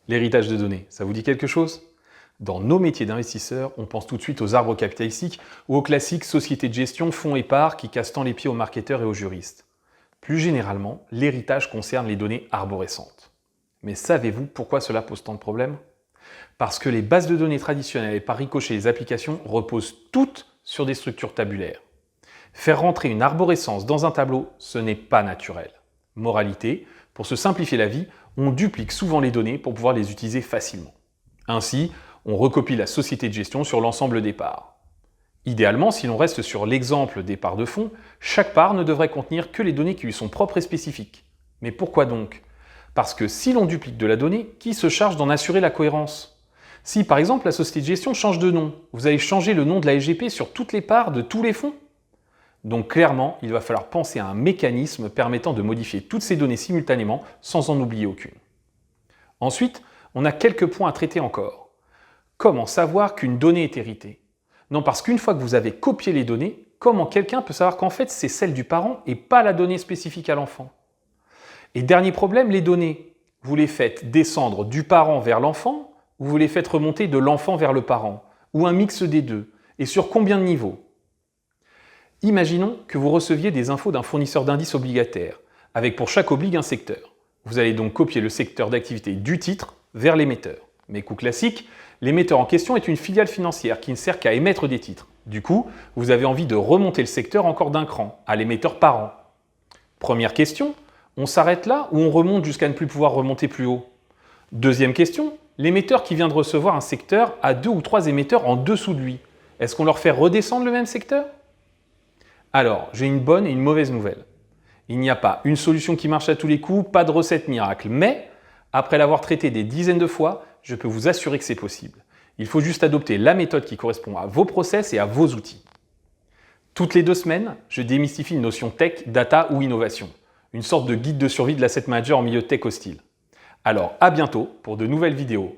L'héritage de données, ça vous dit quelque chose? Dans nos métiers d'investisseurs, on pense tout de suite aux arbres capitalistiques ou aux classiques sociétés de gestion, fonds et parts qui cassent tant les pieds aux marketeurs et aux juristes. Plus généralement, l'héritage concerne les données arborescentes. Mais savez-vous pourquoi cela pose tant de problèmes? Parce que les bases de données traditionnelles et par ricochet les applications reposent toutes sur des structures tabulaires. Faire rentrer une arborescence dans un tableau, ce n'est pas naturel. Moralité, pour se simplifier la vie, on duplique souvent les données pour pouvoir les utiliser facilement. Ainsi, on recopie la société de gestion sur l'ensemble des parts. Idéalement, si l'on reste sur l'exemple des parts de fonds, chaque part ne devrait contenir que les données qui lui sont propres et spécifiques. Mais pourquoi donc? Parce que si l'on duplique de la donnée, qui se charge d'en assurer la cohérence? Si par exemple la société de gestion change de nom, vous allez changer le nom de la SGP sur toutes les parts de tous les fonds? Donc clairement, il va falloir penser à un mécanisme permettant de modifier toutes ces données simultanément sans en oublier aucune. Ensuite, on a quelques points à traiter encore. Comment savoir qu'une donnée est héritée? Non, parce qu'une fois que vous avez copié les données, comment quelqu'un peut savoir qu'en fait c'est celle du parent et pas la donnée spécifique à l'enfant? Et dernier problème, les données. Vous les faites descendre du parent vers l'enfant ou vous les faites remonter de l'enfant vers le parent? Ou un mix des deux? Et sur combien de niveaux? Imaginons que vous receviez des infos d'un fournisseur d'indices obligataires, avec pour chaque oblig un secteur. Vous allez donc copier le secteur d'activité du titre vers l'émetteur. Mais coup classique, l'émetteur en question est une filiale financière qui ne sert qu'à émettre des titres. Du coup, vous avez envie de remonter le secteur encore d'un cran, à l'émetteur parent. Première question, on s'arrête là ou on remonte jusqu'à ne plus pouvoir remonter plus haut? Deuxième question, l'émetteur qui vient de recevoir un secteur a 2 ou 3 émetteurs en dessous de lui. Est-ce qu'on leur fait redescendre le même secteur? Alors, j'ai une bonne et une mauvaise nouvelle. Il n'y a pas une solution qui marche à tous les coups, pas de recette miracle, mais après l'avoir traité des dizaines de fois, je peux vous assurer que c'est possible. Il faut juste adopter la méthode qui correspond à vos process et à vos outils. Toutes les 2 semaines, je démystifie une notion tech, data ou innovation. Une sorte de guide de survie de l'asset manager en milieu tech hostile. Alors à bientôt pour de nouvelles vidéos.